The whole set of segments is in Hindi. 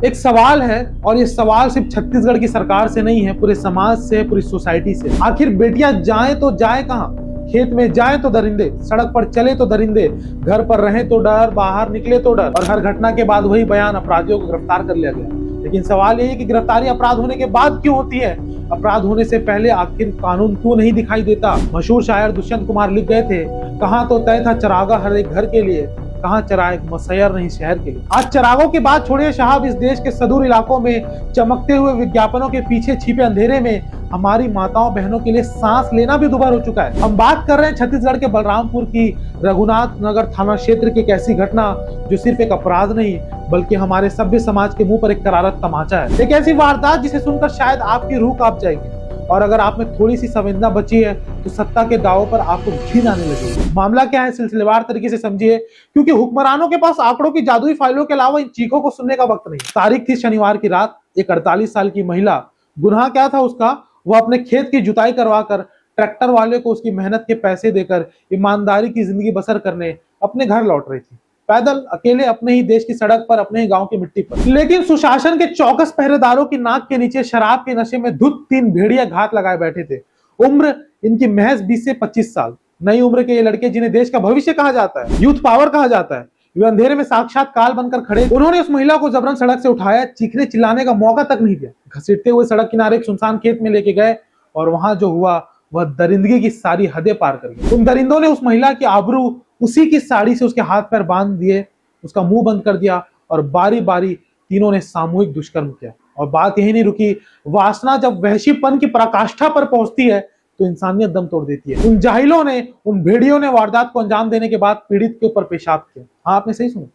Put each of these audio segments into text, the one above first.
एक सवाल है और ये सवाल सिर्फ छत्तीसगढ़ की सरकार से नहीं है, पूरे समाज से, पूरी सोसाइटी से। आखिर बेटियां जाएं तो जाए कहां? खेत में जाए तो दरिंदे, सड़क पर चले तो दरिंदे, घर पर रहे तो डर, बाहर निकले तो डर। और हर घटना के बाद वही बयान, अपराधियों को गिरफ्तार कर लिया गया। लेकिन सवाल ये है कि गिरफ्तारी अपराध होने के बाद क्यों होती है? अपराध होने से पहले आखिर कानून क्यों नहीं दिखाई देता? मशहूर शायर दुष्यंत कुमार लिख गए थे, कहां तो तय था चरागा हर एक घर के लिए, कहां चराए मसैयर नहीं शहर के लिए। आज चरागों की बात छोड़िए साहब, इस देश के सुदूर इलाकों में चमकते हुए विज्ञापनों के पीछे छिपे अंधेरे में हमारी माताओं बहनों के लिए सांस लेना भी दुभर हो चुका है। हम बात कर रहे हैं छत्तीसगढ़ के बलरामपुर की रघुनाथ नगर थाना क्षेत्र की एक ऐसी घटना जो सिर्फ एक अपराध नहीं बल्कि हमारे सभ्य समाज के मुंह पर एक करारत तमाचा है। एक ऐसी वारदात जिसे सुनकर शायद आपकी रूह कांप जाएगी, और अगर आप में थोड़ी सी संवेदना बची है तो सत्ता के दावों पर आपको घिन आने लगेगी। मामला क्या है, सिलसिलेवार तरीके से समझिए, क्योंकि हुक्मरानों के पास आंकड़ों की जादुई फाइलों के अलावा इन चीखों को सुनने का वक्त नहीं। तारीख थी शनिवार की रात। एक 48 साल की महिला, गुनाह क्या था उसका? वह अपने खेत की जुताई करवाकर ट्रैक्टर वाले को उसकी मेहनत के पैसे देकर ईमानदारी की जिंदगी बसर करने अपने घर लौट रही थी, पैदल, अकेले, अपने ही देश की सड़क पर, अपने ही गांव की मिट्टी पर। लेकिन सुशासन के चौकस पहरेदारों की नाक के नीचे शराब के नशे में धुत 3 भेड़िया घात लगाए बैठे थे। उम्र इनकी महज 20 से 25 साल। नई उम्र के ये लड़के जिन्हें देश का भविष्य कहा जाता है, यूथ पावर कहा जाता है, वे अंधेरे में साक्षात काल बनकर खड़े। उन्होंने उस महिला को जबरन सड़क से उठाया, चीखने चिल्लाने का मौका तक नहीं दिया। घसीटते हुए सड़क किनारे एक सुनसान खेत में लेके गए और वहां जो हुआ वह दरिंदगी की सारी हदें पार कर गई। उन दरिंदों ने उस महिला की आबरू उसी की साड़ी से उसके हाथ पैर बांध दिए, उसका मुंह बंद कर दिया और बारी बारी तीनों ने सामूहिक दुष्कर्म किया। और बात यही नहीं रुकी, वासना जब वहशीपन की पराकाष्ठा पर पहुंचती है तो इंसानियत दम तोड़ देती है। उन जाहिलों ने, उन भेड़ियों ने वारदात को अंजाम देने के बाद पीड़ित के ऊपर पेशाब किया। हाँ, आपने सही सुना।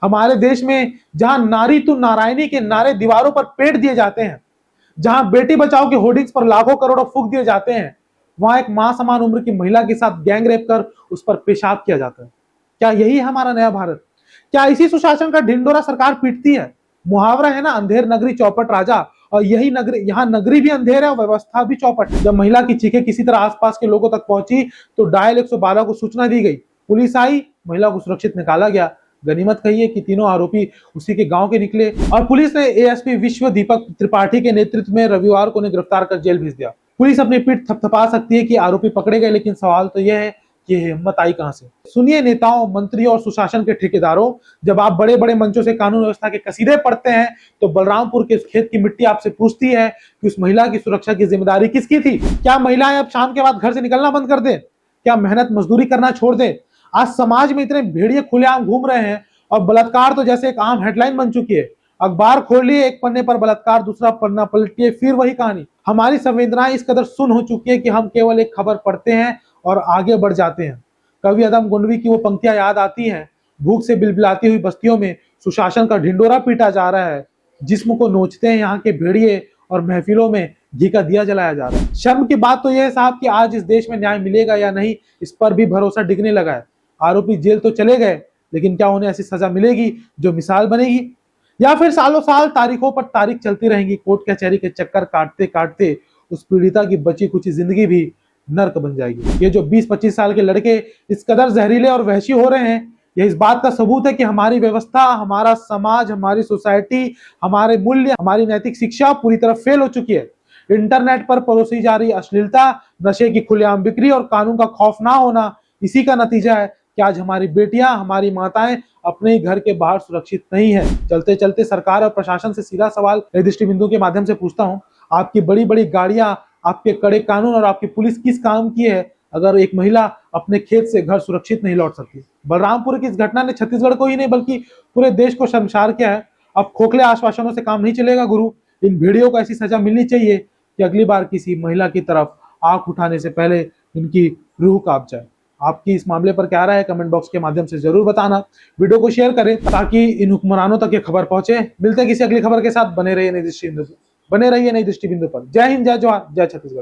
हमारे देश में जहां नारी तू नारायणी के नारे दीवारों पर पेट दिए जाते हैं, जहां बेटी बचाओ के होर्डिंग्स पर लाखों करोड़ों फूंक दिए जाते हैं, वहां एक मां समान उम्र की महिला के साथ गैंग रेप कर उस पर पेशाब किया जाता है। क्या यही है हमारा नया भारत? क्या इसी सुशासन का ढिंडोरा सरकार पीटती है? मुहावरा है ना, अंधेर नगरी चौपट राजा, और यही नगरी, यहाँ नगरी भी अंधेर है और व्यवस्था भी चौपट। जब महिला की चीखें किसी तरह आसपास के लोगों तक पहुंची तो डायल 112 को सूचना दी गई। पुलिस आई, महिला को सुरक्षित निकाला गया। गनीमत कहिए कि तीनों आरोपी उसी के गांव के निकले और पुलिस ने एएसपी विश्व दीपक त्रिपाठी के नेतृत्व में रविवार को उन्हें गिरफ्तार कर जेल भेज दिया। पुलिस अपनी पीठ थपथपा सकती है कि आरोपी पकड़े गए, लेकिन सवाल तो यह है कि हिम्मत आई कहां से? सुनिए नेताओं, मंत्रियों और सुशासन के ठेकेदारों, जब आप बड़े बड़े मंचों से कानून व्यवस्था के कसीदे पढ़ते हैं तो बलरामपुर के उस खेत की मिट्टी आपसे पूछती है कि उस महिला की सुरक्षा की जिम्मेदारी किसकी थी? क्या महिलाएं अब शाम के बाद घर से निकलना बंद कर दें? क्या मेहनत मजदूरी करना छोड़ दें? आज समाज में इतने भेड़िए खुलेआम घूम रहे हैं और बलात्कार तो जैसे एक आम हेडलाइन बन चुकी है। अखबार खोलिए, एक पन्ने पर बलात्कार, दूसरा पन्ना पलटिए, फिर वही कहानी। हमारी संवेदनाएं इस कदर सुन्न हो चुकी है कि हम केवल एक खबर पढ़ते हैं और आगे बढ़ जाते हैं। कवि अदम गुंडवी की वो पंक्तियां याद आती हैं, भूख से बिलबिलाती हुई बस्तियों में सुशासन का ढिंडोरा पीटा जा रहा है, जिस्म को नोचते हैं यहाँ के भेड़िए और महफिलों में घी का दिया जलाया जा रहा है। शर्म की बात तो यह है साहब कि आज इस देश में न्याय मिलेगा या नहीं, इस पर भी भरोसा डिगने लगा है। आरोपी जेल तो चले गए, लेकिन क्या उन्हें ऐसी सजा मिलेगी जो मिसाल बनेगी, या फिर सालों साल तारीखों पर तारीख चलती रहेंगी? कोर्ट कचहरी के चक्कर काटते काटते उस पीड़िता की बची कुछ जिंदगी भी नर्क बन जाएगी। ये जो 20-25 साल के लड़के इस कदर जहरीले और वहशी हो रहे हैं, यह इस बात का सबूत है कि हमारी व्यवस्था, हमारा समाज, हमारी सोसाइटी, हमारे मूल्य, हमारी नैतिक शिक्षा पूरी तरह फेल हो चुकी है। इंटरनेट पर परोसी जा रही अश्लीलता, नशे की खुलेआम बिक्री और कानून का खौफ ना होना, इसी का नतीजा है कि आज हमारी बेटियां, हमारी माताएं अपने ही घर के बाहर सुरक्षित नहीं है। चलते चलते सरकार और प्रशासन से सीधा सवाल नई दृष्टि बिंदु के माध्यम से पूछता हूं, आपकी बड़ी बड़ी गाड़ियां, आपके कड़े कानून और आपकी पुलिस किस काम की है अगर एक महिला अपने खेत से घर सुरक्षित नहीं लौट सकती? बलरामपुर की इस घटना ने छत्तीसगढ़ को ही नहीं बल्कि पूरे देश को शर्मसार किया है। अब खोखले आश्वासनों से काम नहीं चलेगा गुरु। इन भेड़ियों को ऐसी सजा मिलनी चाहिए कि अगली बार किसी महिला की तरफ आंख उठाने से पहले इनकी रूह कांप जाए। आपकी इस मामले पर क्या राय है, कमेंट बॉक्स के माध्यम से जरूर बताना। वीडियो को शेयर करें ताकि इन हुक्मरानों तक ये खबर पहुंचे। मिलते हैं किसी अगली खबर के साथ। बने रहिए नई दृष्टि बिंदु पर। जय हिंद, जय जवाहर, जय छत्तीसगढ़।